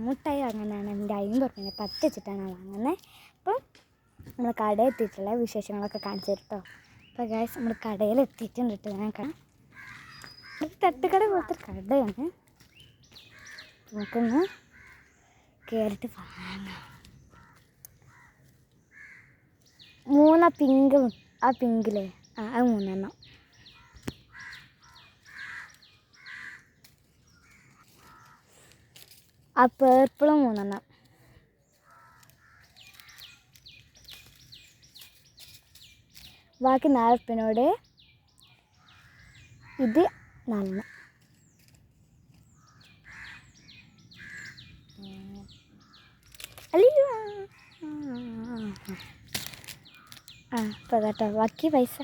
മുട്ടായി വാങ്ങാനാണ് എൻ്റെ 50 റുപ്യേൻ്റെ 10 വെച്ചിട്ടാണ് വാങ്ങുന്നത്. അപ്പം നമ്മൾ കടയിൽ എത്തിയിട്ടുള്ള വിശേഷങ്ങളൊക്കെ കാണിച്ചു തരും കേട്ടോ. അപ്പോൾ ഗൈസ് നമ്മൾ കടയിൽ എത്തിയിട്ടുണ്ട് കേട്ടോ. ഞാൻ ഒരു തട്ടുകട പോലത്തെ കടയാണ്. നമുക്കൊന്ന് കയറിയിട്ട് വാങ്ങാം. 3 പിങ്ക്, ആ പിങ്കിലേ അത് 3 എണ്ണം. ആ പേർപ്പിളും 3 എണ്ണം. ബാക്കി 4 റുപ്യേനോട് ഇത് 4 എണ്ണം. അല്ലയോ ഇപ്പോൾ കേട്ടോ ബാക്കി പൈസ.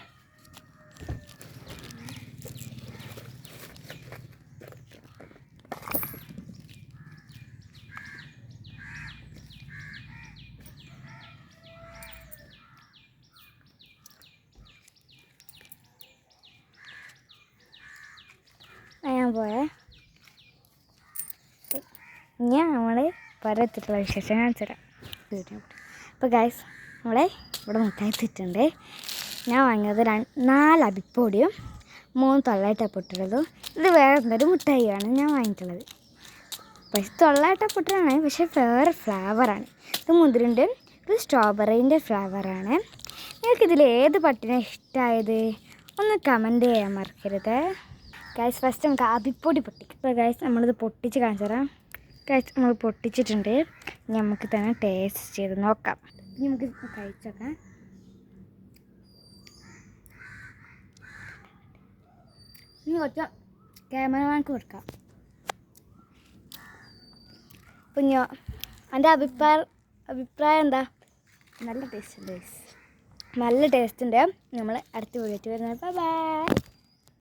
ഞാൻ പോയേ. ഞാൻ നമ്മൾ പരത്തിട്ടുള്ള വിശേഷം കാണിച്ചു തരാം. അപ്പോൾ ഗൈസ് നമ്മളെ ഇവിടെ മുട്ടായി എത്തിയിട്ടുണ്ട്. ഞാൻ വാങ്ങിയത് 4 അബിപ്പൊടിയും 3 തൊള്ളായിട്ടപ്പൊട്ടുള്ളതും. ഇത് വേറെ എന്തൊരു മുട്ടായിയാണ് ഞാൻ വാങ്ങിയിട്ടുള്ളത്. പക്ഷെ തൊള്ളായിട്ടപ്പൊട്ടാണ്, പക്ഷേ വേറെ ഫ്ലേവറാണ്. ഇത് മുന്തിരിൻ്റെ, ഇത് സ്ട്രോബെറീൻ്റെ ഫ്ലേവറാണ്. നിങ്ങൾക്കിതിൽ ഏത് പട്ടിനെ ഇഷ്ടമായത് ഒന്ന് കമൻറ്റ് ചെയ്യാൻ മറക്കരുത് ഗൈസ്. ഫസ്റ്റ് നമുക്ക് അബിപ്പൊടി പൊട്ടിക്കും. അപ്പോൾ ഗൈസ് നമ്മളിത് പൊട്ടിച്ച് കാണിച്ചു തരാം. ഗൈസ് നമ്മൾ പൊട്ടിച്ചിട്ടുണ്ട്. ഇനി നമുക്ക് തന്നെ ടേസ്റ്റ് ചെയ്ത് നോക്കാം. ഇനി നമുക്ക് കഴിച്ചോക്കാം. ഇനി കുറച്ച് ക്യാമറമാൻക്ക് കൊടുക്കാം. അപ്പം ഞാൻ എൻ്റെ അഭിപ്രായം എന്താ? നല്ല ടേസ്റ്റ് ഉണ്ട്. നല്ല ടേസ്റ്റ് ഉണ്ട്. നമ്മൾ അടുത്ത വീഡിയോ വരുന്നത്. Bye bye.